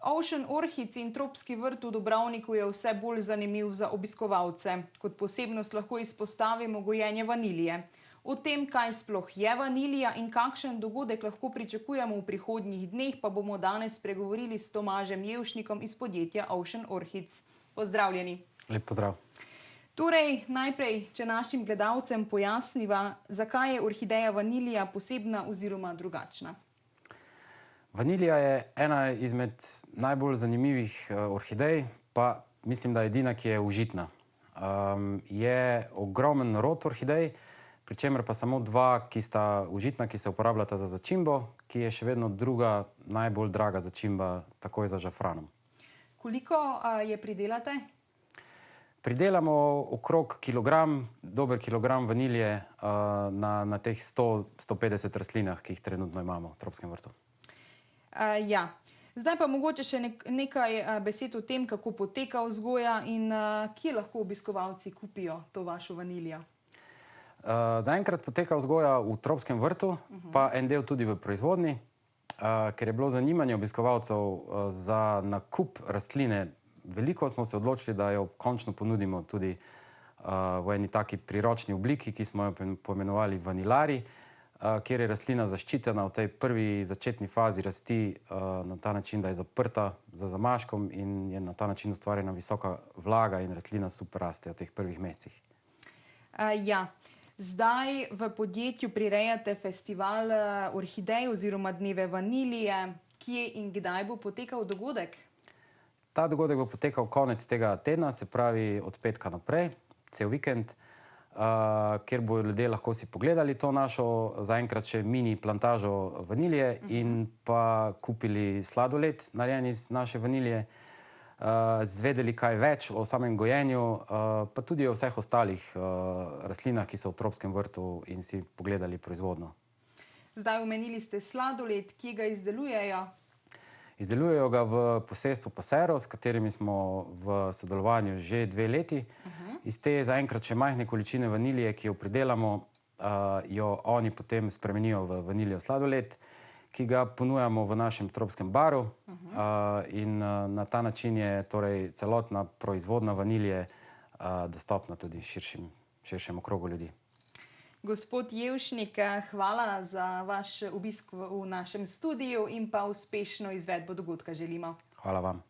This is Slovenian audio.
Ocean Orchids in tropski vrt v Dubrovniku je vse bolj zanimiv za obiskovalce. Kot posebnost lahko izpostavimo gojenje vanilije. O tem, kaj sploh je vanilija in kakšen dogodek lahko pričakujemo v prihodnjih dneh, pa bomo danes spregovorili s Tomažem Jevšnikom iz podjetja Ocean Orchids. Pozdravljeni. Lep pozdrav. Torej, najprej, če našim gledalcem pojasniva, zakaj je orhideja vanilija posebna oziroma drugačna? Vanilija je ena izmed najbolj zanimivih orhidej, pa mislim, da je edina, ki je užitna. Je ogromen rod orhidej, pri čemer pa samo dva, ki sta užitna, ki se uporabljata za začimbo, ki je še vedno druga najbolj draga začimba, takoj za žafranom. Koliko je pridelate? Pridelamo okrog kilogram, dober kilogram vanilije na teh 100-150 rastlinah, ki jih trenutno imamo v tropskem vrtu. Ja. Zdaj pa mogoče še nekaj besed o tem, kako poteka vzgoja in kje lahko obiskovalci kupijo to vašo vanilijo. Zaenkrat poteka vzgoja v tropskem vrtu, pa en del tudi v proizvodnji, ker je bilo zanimanje obiskovalcev za nakup rastline veliko, smo se odločili, da jo končno ponudimo tudi v eni taki priročni obliki, ki smo jo poimenovali vanilari, kjer je rastlina zaščitena v tej prvi začetni fazi rasti na ta način, da je zaprta za zamaškom in je na ta način ustvarjena visoka vlaga in rastlina super raste v teh prvih mesecih. Ja. Zdaj v podjetju prirejate festival orhidej oziroma dneve vanilije. Kje in kdaj bo potekal dogodek? Ta dogodek bo potekal konec tega tedna, se pravi od petka naprej, cel vikend, kjer bodo ljudje lahko si pogledali to našo zaenkrat še mini plantažo vanilije in pa kupili sladoled, narejen iz naše vanilije, zvedeli kaj več o samem gojenju, pa tudi o vseh ostalih rastlinah, ki so v tropskem vrtu in si pogledali proizvodnjo. Zdaj omenili ste sladoled, kje ga izdelujejo? Izdelujejo ga v posestvu Pasero, s katerimi smo v sodelovanju že 2 leti. Iz te zaenkrat še majhne količine vanilije, ki jo pridelamo, jo oni potem spremenijo v vanilijev sladoled, ki ga ponujamo v našem tropskem baru in na ta način je torej celotna proizvodnja vanilije dostopna tudi širšemu krogu ljudi. Gospod Jevšnik, hvala za vaš obisk v našem studiu in pa uspešno izvedbo dogodka želimo. Hvala vam.